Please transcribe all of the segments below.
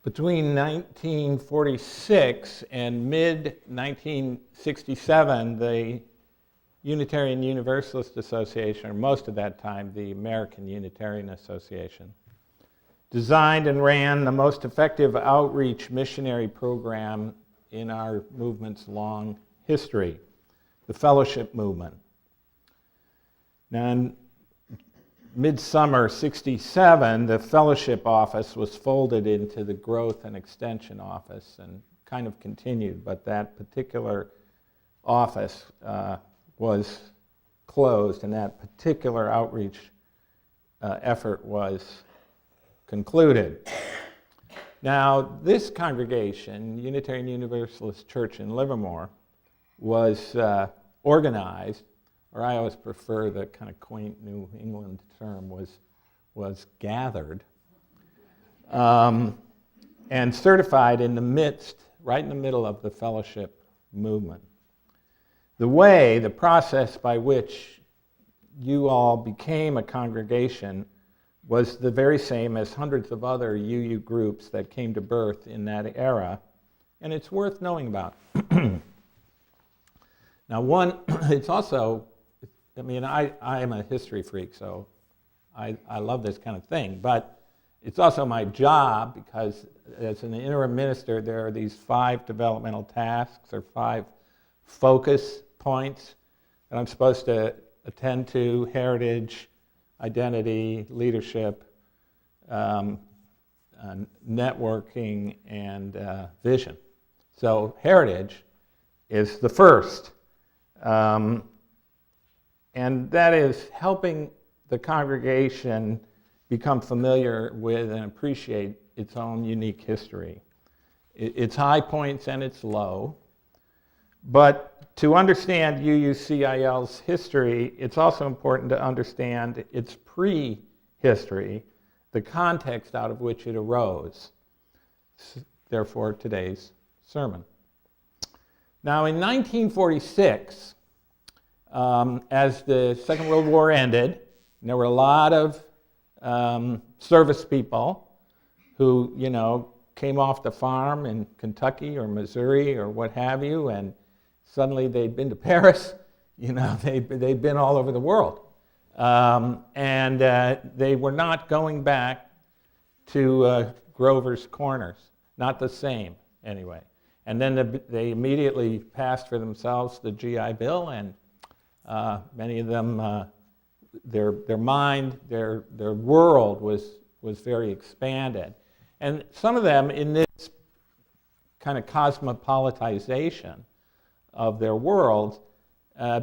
Between 1946 and mid-1967, the Unitarian Universalist Association, or most of that time, the American Unitarian Association, designed and ran the most effective outreach missionary program in our movement's long history, the Fellowship Movement. Now, in midsummer '67, the Fellowship Office was folded into the Growth and Extension Office and kind of continued, but that particular office was closed, and that particular outreach effort was concluded. Now, this congregation, Unitarian Universalist Church in Livermore, was organized, or I always prefer the kind of quaint New England term, was gathered, and certified in the midst, right in the middle of the fellowship movement. The process by which you all became a congregation was the very same as hundreds of other UU groups that came to birth in that era, and it's worth knowing about. Now, it's also, I mean, I am a history freak, so I love this kind of thing, but it's also my job because as an interim minister, there are these 5 developmental tasks or 5 focus points that I'm supposed to attend to: heritage, identity, leadership, networking, and vision. So heritage is the first. And that is helping the congregation become familiar with and appreciate its own unique history, its high points and its low. But to understand UUCIL's history, it's also important to understand its pre-history, the context out of which it arose. Therefore, today's sermon. Now, in 1946, as the Second World War ended, there were a lot of service people who, came off the farm in Kentucky or Missouri or what have you, and suddenly they'd been to Paris. They'd been all over the world. And they were not going back to Grover's Corners, not the same, anyway. And then they immediately passed for themselves the GI Bill, and many of them, their mind, their world was very expanded. And some of them, in this kind of cosmopolitization of their world,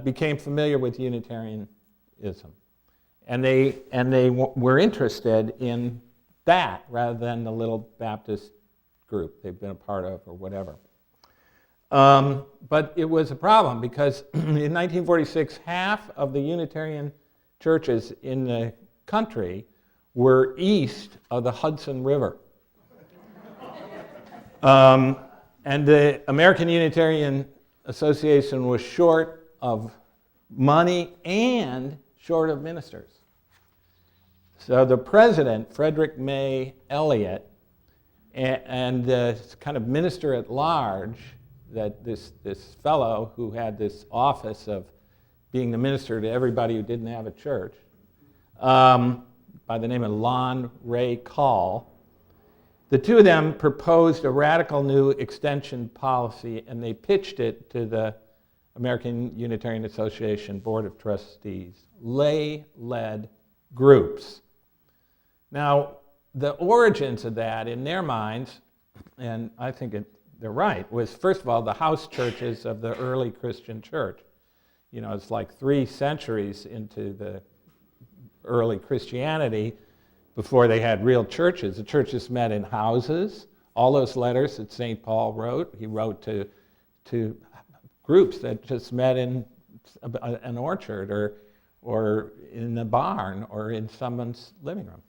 became familiar with Unitarianism. And they were interested in that rather than the little Baptist group they've been a part of or whatever. But it was a problem because in 1946, half of the Unitarian churches in the country were east of the Hudson River. And the American Unitarian Association was short of money and short of ministers. So the president, Frederick May Elliott, and the kind of minister at large, that this fellow who had this office of being the minister to everybody who didn't have a church, by the name of Lon Ray Call, the two of them proposed a radical new extension policy, and they pitched it to the American Unitarian Association Board of Trustees, lay-led groups. Now, the origins of that, in their minds, and I think they're right, was first of all the house churches of the early Christian church. It's like 3 centuries into the early Christianity before they had real churches. The churches met in houses. All those letters that St. Paul wrote, he wrote to groups that just met in an orchard or in a barn or in someone's living room.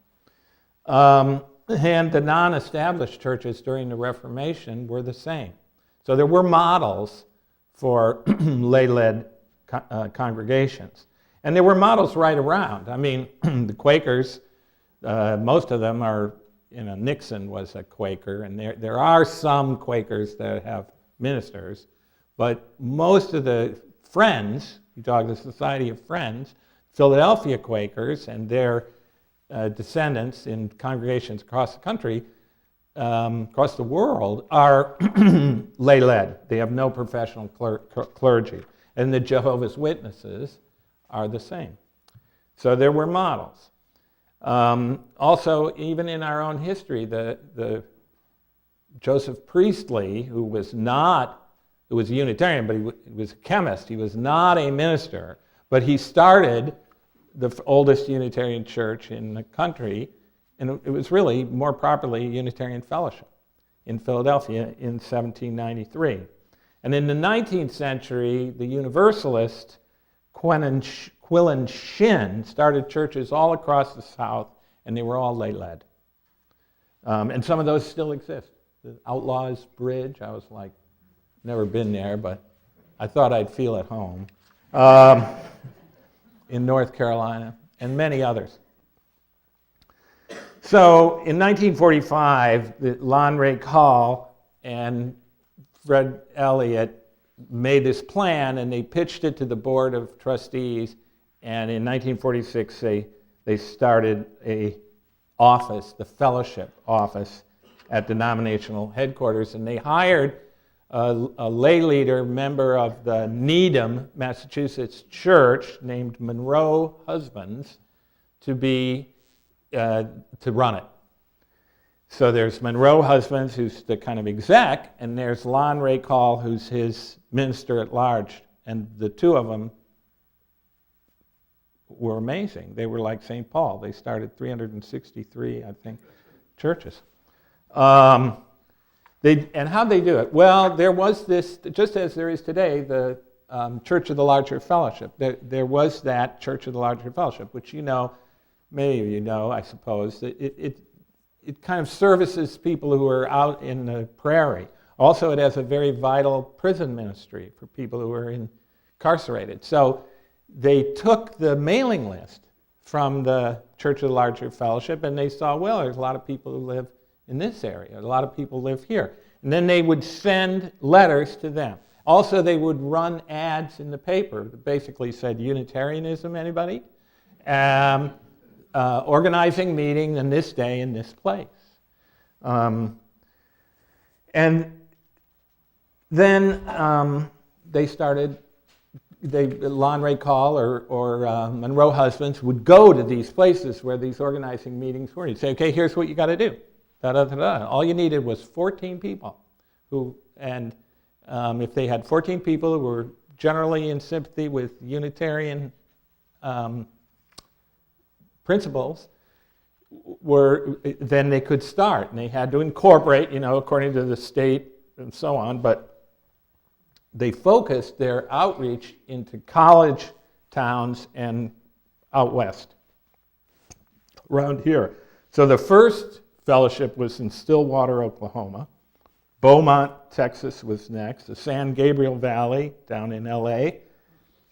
And the non-established churches during the Reformation were the same. So there were models for lay-led congregations. And there were models right around. I mean, the Quakers, most of them are Nixon was a Quaker, and there are some Quakers that have ministers, but most of the Friends, you talk the Society of Friends, Philadelphia Quakers and their descendants in congregations across the country, across the world, are lay-led. They have no professional clergy. And the Jehovah's Witnesses are the same. So there were models. Also, even in our own history, the Joseph Priestley, who was a Unitarian, but he was a chemist. He was not a minister, but he started the oldest Unitarian church in the country, and it was really more properly Unitarian Fellowship in Philadelphia in 1793. And in the 19th century, the Universalist Quillen Shin started churches all across the South, and they were all lay-led. And some of those still exist. The Outlaws Bridge, I was like, never been there, but I thought I'd feel at home. In North Carolina, and many others. So in 1945, Lon Ray Call and Fred Elliott made this plan, and they pitched it to the Board of Trustees, and in 1946 they started a office, the fellowship office, at denominational headquarters, and they hired a lay leader, member of the Needham, Massachusetts church, named Monroe Husbands, to run it. So there's Monroe Husbands, who's the kind of exec, and there's Lon Ray Call, who's his minister at large. And the two of them were amazing. They were like St. Paul. They started 363, I think, churches. And how'd they do it? Well, there was this, just as there is today, the Church of the Larger Fellowship. There was that Church of the Larger Fellowship, which many of you know, I suppose. It kind of services people who are out in the prairie. Also, it has a very vital prison ministry for people who are incarcerated. So they took the mailing list from the Church of the Larger Fellowship, and they saw, well, there's a lot of people who live in this area. A lot of people live here. And then they would send letters to them. Also, they would run ads in the paper that basically said, Unitarianism, anybody? Organizing meeting on this day in this place. And then they started, Lon Ray Call or Monroe Husbands would go to these places where these organizing meetings were. He'd say, okay, here's what you got to do. Da-da-da-da. All you needed was 14 people if they had 14 people who were generally in sympathy with Unitarian principles, then they could start. And they had to incorporate, according to the state and so on, but they focused their outreach into college towns and out west, around here. So the first fellowship was in Stillwater, Oklahoma. Beaumont, Texas was next. The San Gabriel Valley down in LA.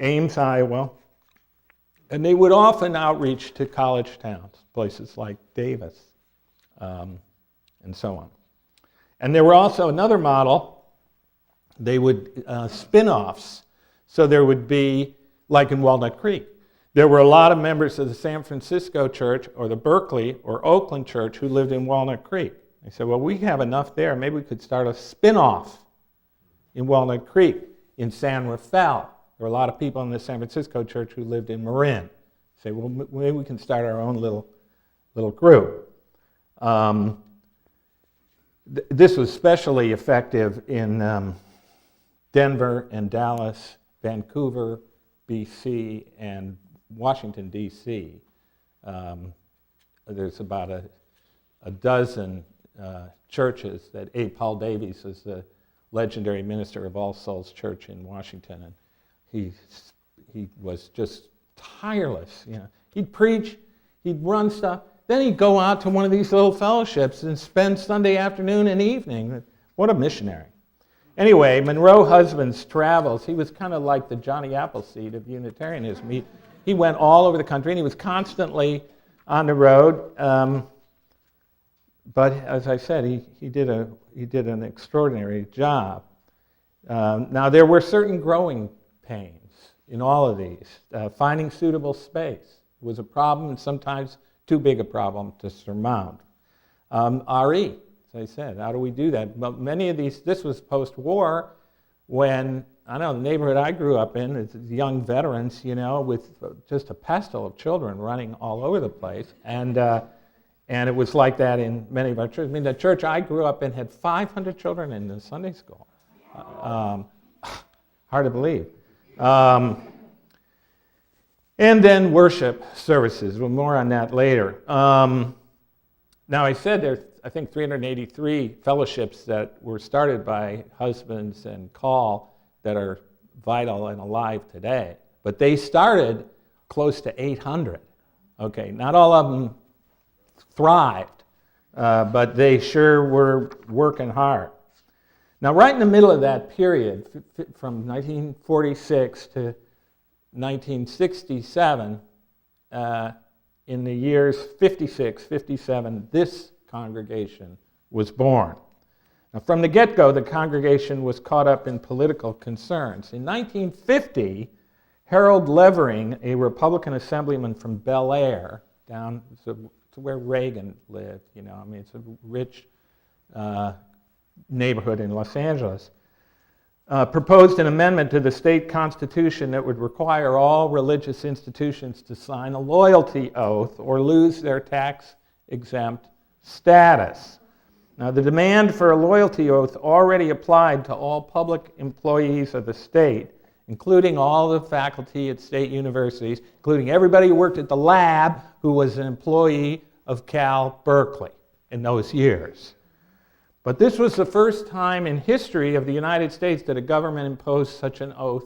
Ames, Iowa. And they would often outreach to college towns, places like Davis, and so on. And there were also another model. They would spin-offs. So there would be, like in Walnut Creek, there were a lot of members of the San Francisco church or the Berkeley or Oakland church who lived in Walnut Creek. They said, well, we have enough there. Maybe we could start a spin-off in Walnut Creek, in San Rafael. There were a lot of people in the San Francisco church who lived in Marin. Say, well, maybe we can start our own little group. This was especially effective in Denver and Dallas, Vancouver, BC, and Washington, D.C. There's about a dozen churches that A. Paul Davies is the legendary minister of All Souls Church in Washington, and he was just tireless. He'd preach, he'd run stuff, then he'd go out to one of these little fellowships and spend Sunday afternoon and evening. What a missionary. Anyway, Monroe Husbands' travels, he was kind of like the Johnny Appleseed of Unitarianism. He went all over the country, and he was constantly on the road. but as I said, he did an extraordinary job. Now, there were certain growing pains in all of these. Finding suitable space was a problem, and sometimes too big a problem to surmount. RE, as I said, how do we do that? Well, many of these, this was post-war, when, I don't know, the neighborhood I grew up in, it's young veterans, you know, with just a pestle of children running all over the place, and it was like that in many of our churches. I mean, the church I grew up in had 500 children in the Sunday school. Hard to believe. And then worship services. Well, more on that later. Now, I said there's, I think, 383 fellowships that were started by husbands and call that are vital and alive today. But they started close to 800. Okay, not all of them thrived, but they sure were working hard. Now, right in the middle of that period, from 1946 to 1967, in the years 56, 57, this congregation was born. Now, from the get-go, the congregation was caught up in political concerns. In 1950, Harold Levering, a Republican assemblyman from Bel Air, down to where Reagan lived, you know, I mean, it's a rich neighborhood in Los Angeles, proposed an amendment to the state constitution that would require all religious institutions to sign a loyalty oath or lose their tax-exempt status. Now, the demand for a loyalty oath already applied to all public employees of the state, including all the faculty at state universities, including everybody who worked at the lab who was an employee of Cal Berkeley in those years. But this was the first time in history of the United States that a government imposed such an oath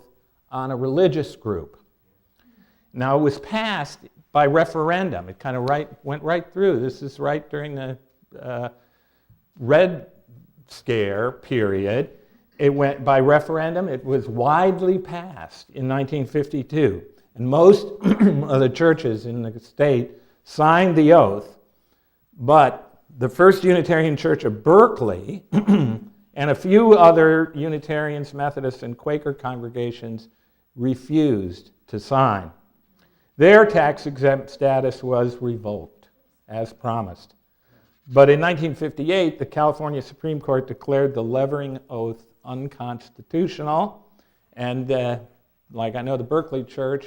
on a religious group. Now, it was passed by referendum. It kind of went right through. This is right during the Red Scare period. It went by referendum. It was widely passed in 1952. And most of the churches in the state signed the oath, but the First Unitarian Church of Berkeley and a few other Unitarians, Methodists, and Quaker congregations refused to sign. Their tax-exempt status was revoked, as promised. But in 1958, the California Supreme Court declared the Levering Oath unconstitutional, and like I know the Berkeley Church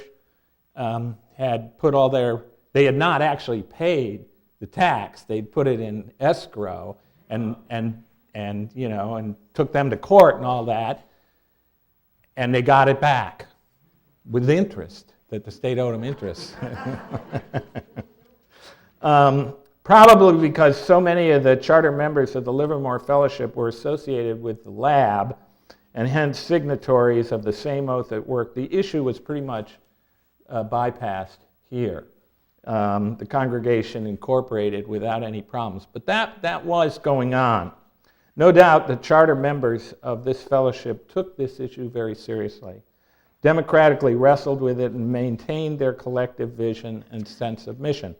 had put all they had not actually paid the tax. They'd put it in escrow and you know, and took them to court and all that, and they got it back with interest, that the state owed them interest. Probably because so many of the charter members of the Livermore Fellowship were associated with the lab and hence signatories of the same oath at work, the issue was pretty much bypassed here. The congregation incorporated without any problems. But that was going on. No doubt the charter members of this fellowship took this issue very seriously, democratically wrestled with it, and maintained their collective vision and sense of mission.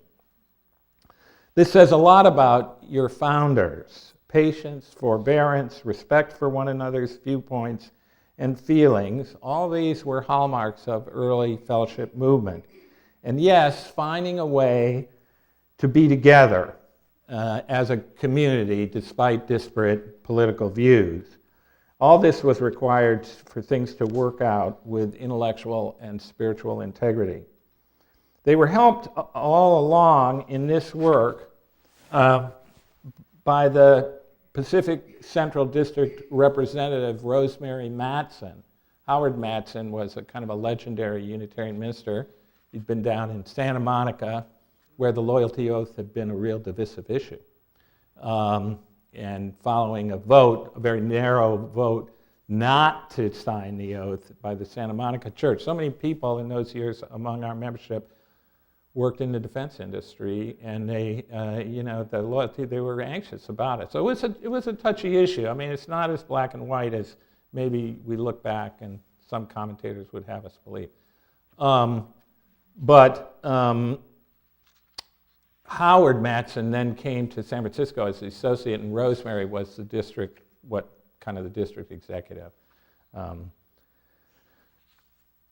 This says a lot about your founders: patience, forbearance, respect for one another's viewpoints and feelings. All these were hallmarks of early fellowship movement. And yes, finding a way to be together as a community despite disparate political views. All this was required for things to work out with intellectual and spiritual integrity. They were helped all along in this work by the Pacific Central District Representative Rosemary Matson. Howard Matson was a kind of a legendary Unitarian minister. He'd been down in Santa Monica, where the loyalty oath had been a real divisive issue. And following a vote, a very narrow vote, not to sign the oath by the Santa Monica Church. So many people in those years among our membership worked in the defense industry, and they, you know, the loyalty, they were anxious about it. So it was a touchy issue. I mean, it's not as black and white as maybe we look back and some commentators would have us believe. But Howard Matson then came to San Francisco as the associate, and Rosemary was the district, the district executive.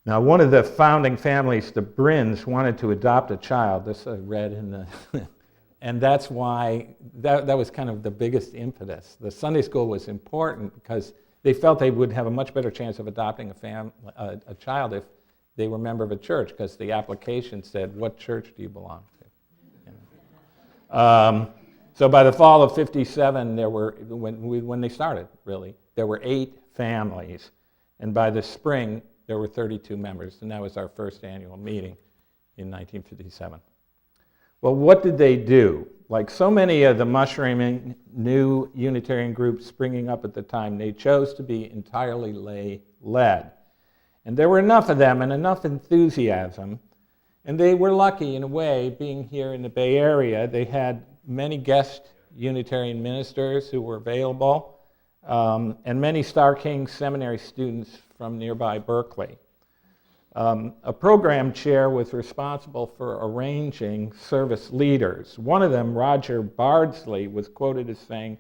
Now, one of the founding families, the Brins, wanted to adopt a child. This I read in the, and that's why that was kind of the biggest impetus. The Sunday school was important because they felt they would have a much better chance of adopting a child if they were a member of a church, because the application said, "What church do you belong to?" So by the fall of '57, there were, when they started, really, there were 8 families, and by the spring, there were 32 members, and that was our first annual meeting in 1957. Well, what did they do? Like so many of the mushrooming new Unitarian groups springing up at the time, they chose to be entirely lay-led. And there were enough of them and enough enthusiasm, and they were lucky in a way, being here in the Bay Area. They had many guest Unitarian ministers who were available, and many Starr King Seminary students from nearby Berkeley. A program chair was responsible for arranging service leaders. One of them, Roger Bardsley, was quoted as saying,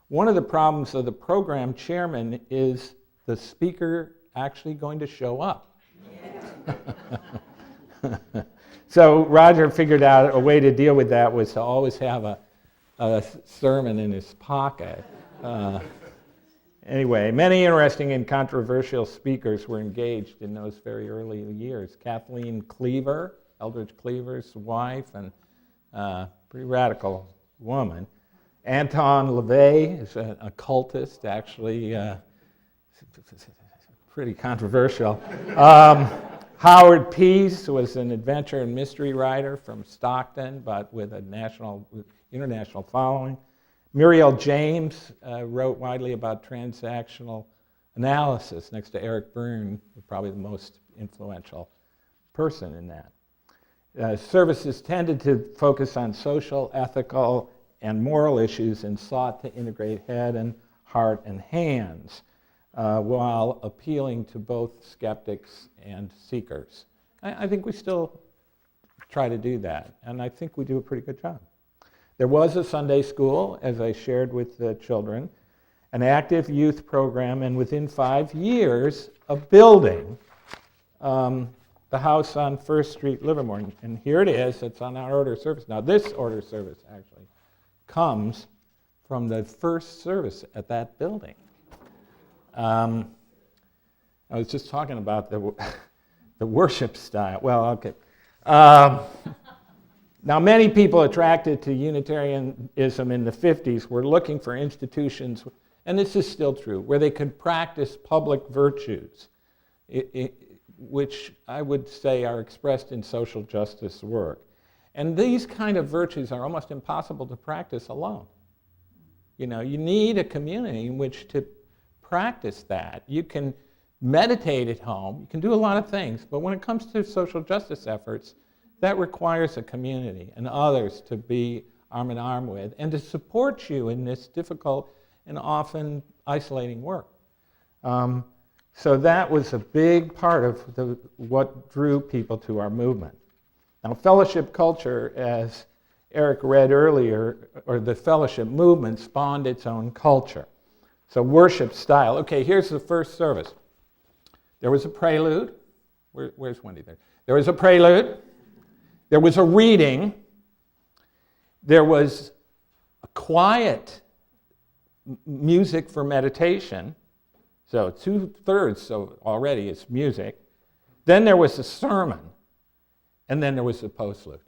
"One of the problems of the program chairman is the speaker actually going to show up." So Roger figured out a way to deal with that was to always have a sermon in his pocket. Anyway, many interesting and controversial speakers were engaged in those very early years. Kathleen Cleaver, Eldridge Cleaver's wife, and pretty radical woman. Anton LaVey is an occultist, actually, pretty controversial. Howard Peace was an adventure and mystery writer from Stockton, but with a international following. Muriel James wrote widely about transactional analysis, next to Eric Byrne, probably the most influential person in that. Services tended to focus on social, ethical, and moral issues and sought to integrate head and heart and hands, while appealing to both skeptics and seekers. I think we still try to do that, and I think we do a pretty good job. There was a Sunday school, as I shared with the children, an active youth program, and within 5 years, a building, the house on First Street, Livermore. And here it is, it's on our order of service. Now, this order of service actually comes from the first service at that building. I was just talking about the worship style. Well, okay. Now, many people attracted to Unitarianism in the 50s were looking for institutions, and this is still true, where they could practice public virtues, which I would say are expressed in social justice work. And these kind of virtues are almost impossible to practice alone. You know, you need a community in which to practice that. You can meditate at home, you can do a lot of things, but when it comes to social justice efforts, that requires a community and others to be arm in arm with and to support you in this difficult and often isolating work. So that was a big part of what drew people to our movement. Now, fellowship culture, as Eric read earlier, or the fellowship movement spawned its own culture. So worship style. Okay, here's the first service. There was a prelude. Where's Wendy there? There was a prelude. There was a reading. There was a quiet music for meditation. So 2/3, so already it's music. Then there was a sermon. And then there was a postlude.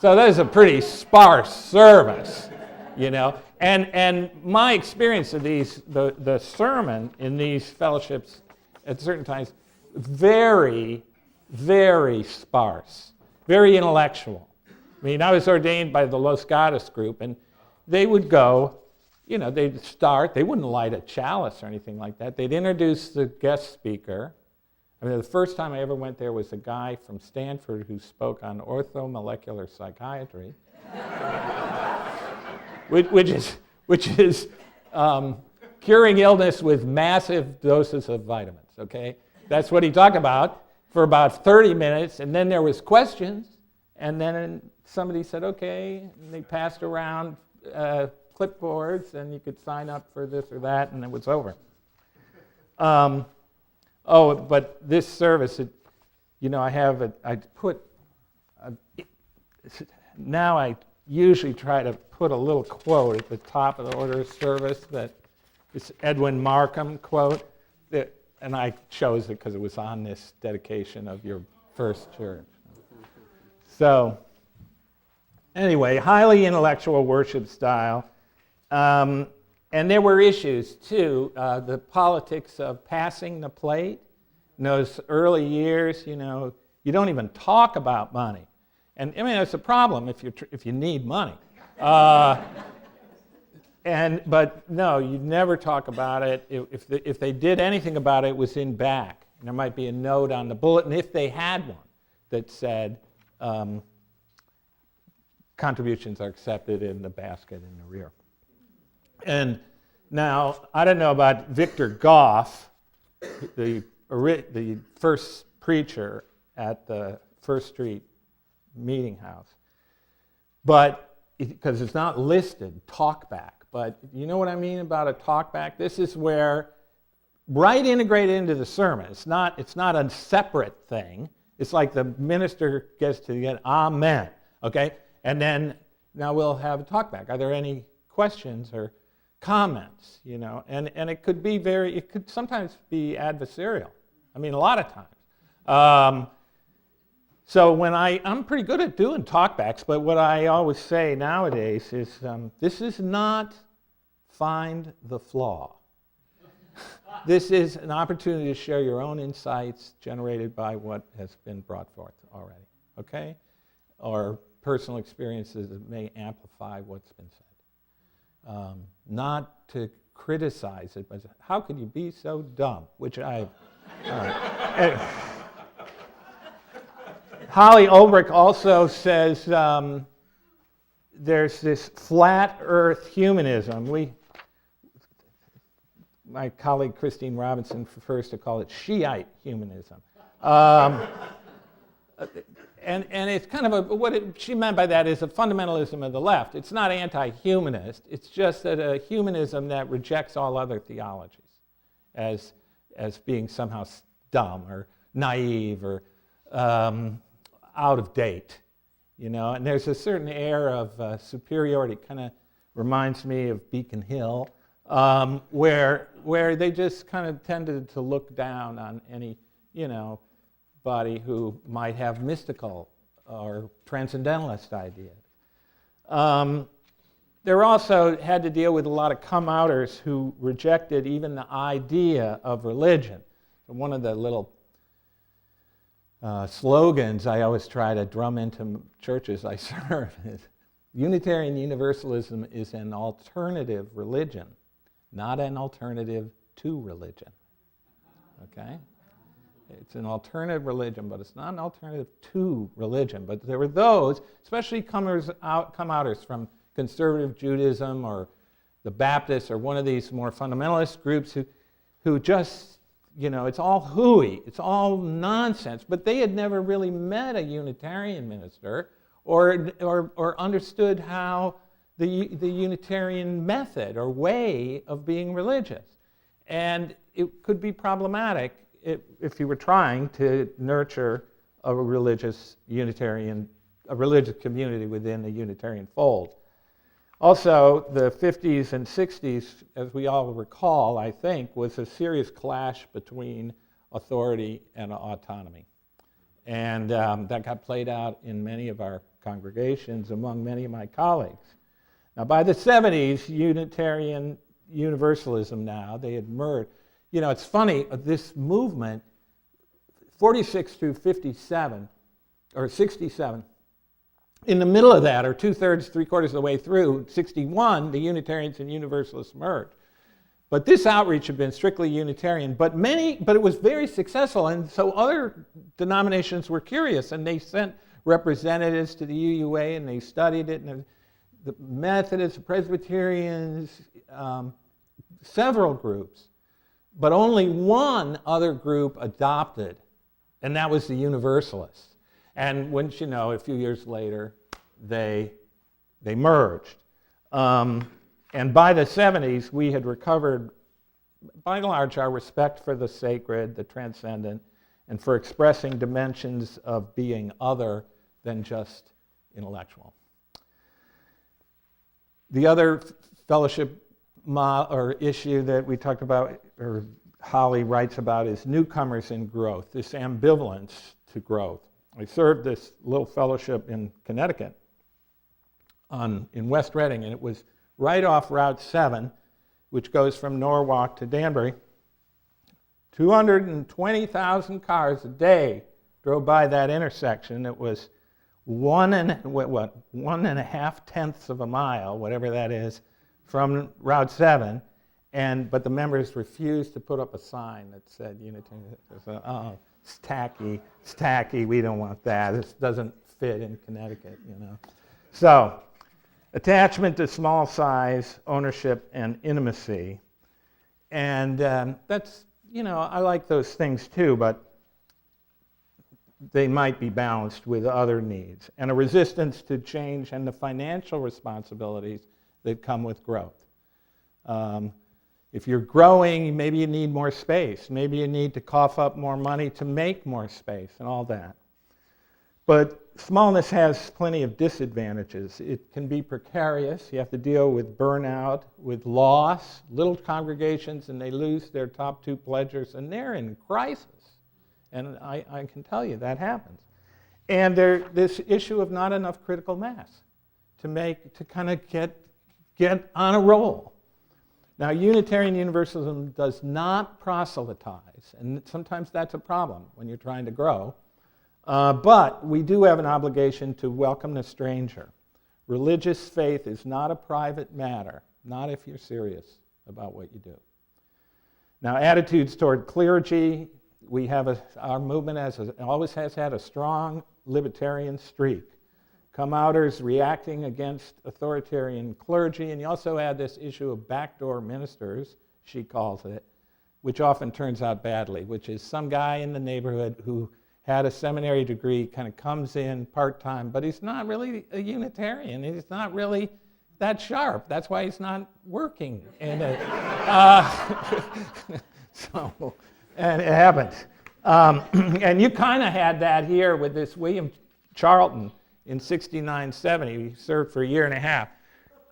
So that is a pretty sparse service, you know. And my experience of the sermon in these fellowships at certain times, very, very sparse. Very intellectual. I mean, I was ordained by the Los Gatos group, and they would go, you know, they'd start, they wouldn't light a chalice or anything like that. They'd introduce the guest speaker. I mean, the first time I ever went there was a guy from Stanford who spoke on orthomolecular psychiatry, which is curing illness with massive doses of vitamins, okay? That's what he talked about for about 30 minutes, and then there was questions, And then somebody said, okay, and they passed around clipboards, and you could sign up for this or that, and it was over. But this service, now I usually try to put a little quote at the top of the order of service that it's Edwin Markham quote, and I chose it because it was on this dedication of your first church. So, anyway, highly intellectual worship style. And there were issues, too. The politics of passing the plate. In those early years, you don't even talk about money. And, it's a problem if you need money. But no, you never talk about it. If they did anything about it, it was in back. And there might be a note on the bulletin, if they had one, that said, contributions are accepted in the basket in the rear. And now, I don't know about Victor Goff, the first preacher at the First Street Meeting House, but because it's not listed, talkback. But you know what I mean about a talkback? This is where, right integrated into the sermon, it's not a separate thing. It's like the minister gets to get amen, okay? And then, now we'll have a talkback. Are there any questions or comments, And it could sometimes be adversarial. A lot of times. So when I'm pretty good at doing talkbacks, but what I always say nowadays is, this is not find the flaw. This is an opportunity to share your own insights generated by what has been brought forth already, okay? Or personal experiences that may amplify what's been said. Not to criticize it, but how could you be so dumb? Which I've... Holly Ulbrich also says there's this flat earth humanism. My colleague Christine Robinson prefers to call it Shiite humanism. And it's kind of what she meant by that is a fundamentalism of the left. It's not anti-humanist. It's just that a humanism that rejects all other theologies as being somehow dumb or naive or out of date, And there's a certain air of superiority. Kind of reminds me of Beacon Hill, where they just kind of tended to look down on any, body who might have mystical or transcendentalist ideas. There also had to deal with a lot of come-outers who rejected even the idea of religion. One of the little slogans I always try to drum into churches I serve is, Unitarian Universalism is an alternative religion, not an alternative to religion. Okay? It's an alternative religion, but it's not an alternative to religion. But there were those, especially come-outers from conservative Judaism or the Baptists or one of these more fundamentalist groups who just, it's all hooey, it's all nonsense. But they had never really met a Unitarian minister or understood how the Unitarian method or way of being religious. And it could be problematic if you were trying to nurture a religious community within the Unitarian fold. Also, the 50s and 60s, as we all recall, I think, was a serious clash between authority and autonomy. And that got played out in many of our congregations among many of my colleagues. Now, by the 70s, Unitarian Universalism now, they had merged. It's funny, this movement, 46 through 57, or 67, in the middle of that, or 2/3, 3/4 of the way through, 61, the Unitarians and Universalists merged. But this outreach had been strictly Unitarian, but it was very successful, and so other denominations were curious, and they sent representatives to the UUA, and they studied it, and the Methodists, the Presbyterians, several groups. But only one other group adopted, and that was the Universalists. And wouldn't you know, a few years later, they merged. And by the 70s, we had recovered, by and large, our respect for the sacred, the transcendent, and for expressing dimensions of being other than just intellectual. The other fellowship or issue that we talked about, or Holly writes about, is newcomers in growth, this ambivalence to growth. I served this little fellowship in Connecticut in West Reading, and it was right off Route 7, which goes from Norwalk to Danbury. 220,000 cars a day drove by that intersection. It was 1.5 tenths of a mile, whatever that is, from Route 7. But the members refused to put up a sign that said Unitarian. Oh, it's tacky, we don't want that. This doesn't fit in Connecticut, So, attachment to small size, ownership, and intimacy. And that's, I like those things too, but they might be balanced with other needs. And a resistance to change and the financial responsibilities that come with growth. If you're growing, maybe you need more space. Maybe you need to cough up more money to make more space and all that. But smallness has plenty of disadvantages. It can be precarious. You have to deal with burnout, with loss, little congregations, and they lose their top 2 pledgers, and they're in crisis. And I can tell you that happens. And this issue of not enough critical mass to kind of get on a roll. Now, Unitarian Universalism does not proselytize, and sometimes that's a problem when you're trying to grow. But we do have an obligation to welcome the stranger. Religious faith is not a private matter, not if you're serious about what you do. Now, attitudes toward clergy. We have our movement always has had a strong libertarian streak. Come-outers reacting against authoritarian clergy, and you also had this issue of backdoor ministers, she calls it, which often turns out badly, which is some guy in the neighborhood who had a seminary degree, kind of comes in part-time, but he's not really a Unitarian. He's not really that sharp. That's why he's not working. And it happens. And you kind of had that here with this William Charlton in 69-70. He served for a year and a half.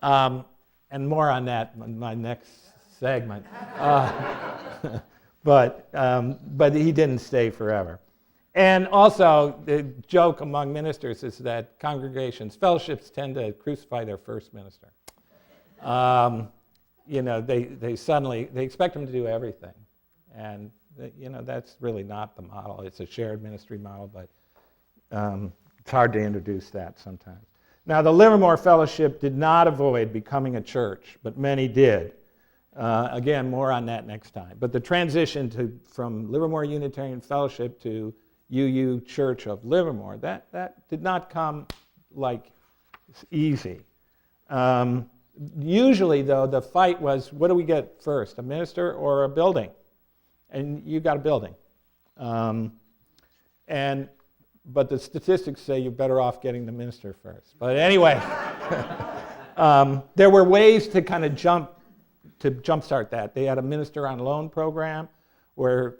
And more on that in my next segment. But he didn't stay forever. And also, the joke among ministers is that congregations, fellowships tend to crucify their first minister. They expect them to do everything. And, that's really not the model. It's a shared ministry model, but it's hard to introduce that sometimes. Now, the Livermore Fellowship did not avoid becoming a church, but many did. Again, more on that next time. But the transition from Livermore Unitarian Fellowship to UU Church of Livermore, that did not come like easy. Usually, though, the fight was, what do we get first, a minister or a building? And you got a building. But the statistics say you're better off getting the minister first. But anyway, there were ways to kind of jumpstart that. They had a minister on loan program where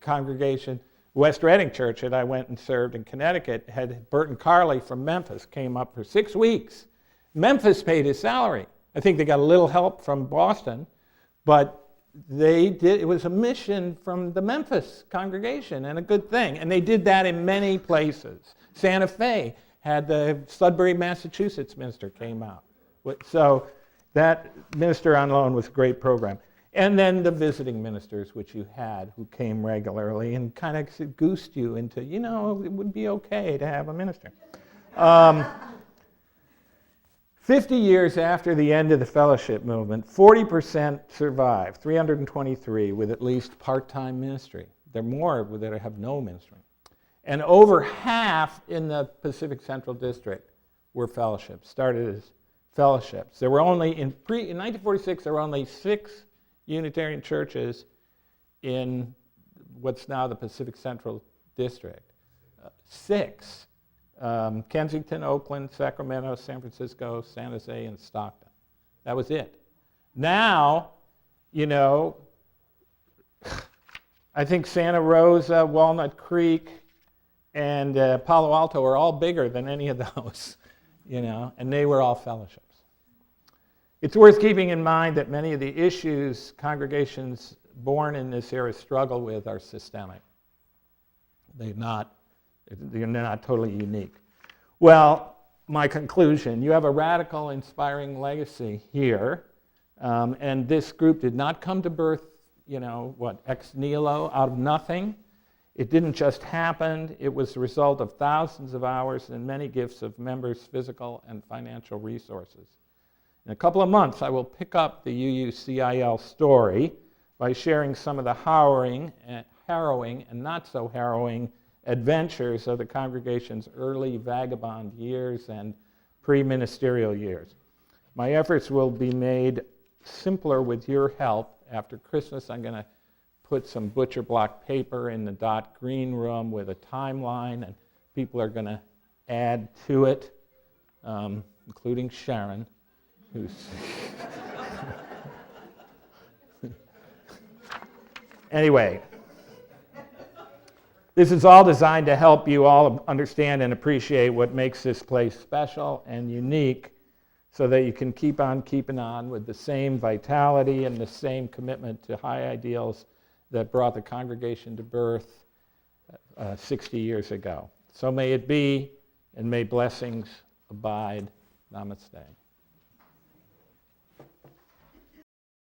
congregation, West Reading Church that I went and served in Connecticut, had Burton Carley from Memphis came up for 6 weeks. Memphis paid his salary. I think they got a little help from Boston, but it was a mission from the Memphis congregation, and a good thing. And they did that in many places. Santa Fe had the Sudbury, Massachusetts minister came out. So that minister on loan was a great program. And then the visiting ministers, which you had, who came regularly and kind of goosed you into, it would be okay to have a minister. 50 years after the end of the fellowship movement, 40% survived, 323 with at least part-time ministry. There are more that have no ministry. And over half in the Pacific Central District were fellowships, started as fellowships. There were only, in 1946, there were only 6 Unitarian churches in what's now the Pacific Central District. 6. Kensington, Oakland, Sacramento, San Francisco, San Jose, and Stockton. That was it. Now, you know, I think Santa Rosa, Walnut Creek, and Palo Alto are all bigger than any of those, you know, and they were all fellowships. It's worth keeping in mind that many of the issues congregations born in this era struggle with are systemic. They're not totally unique. Well, my conclusion, you have a radical, inspiring legacy here, and this group did not come to birth, you know, ex nihilo, out of nothing. It didn't just happen. It was the result of thousands of hours and many gifts of members' physical and financial resources. In a couple of months, I will pick up the UUCIL story by sharing some of the harrowing and not so harrowing adventures of the congregation's early vagabond years and pre-ministerial years. My efforts will be made simpler with your help. After Christmas, I'm going to put some butcher block paper in the Dot Green room with a timeline, and people are going to add to it, including Sharon, who's... Anyway, this is all designed to help you all understand and appreciate what makes this place special and unique so that you can keep on keeping on with the same vitality and the same commitment to high ideals that brought the congregation to birth 60 years ago. So may it be, and may blessings abide. Namaste.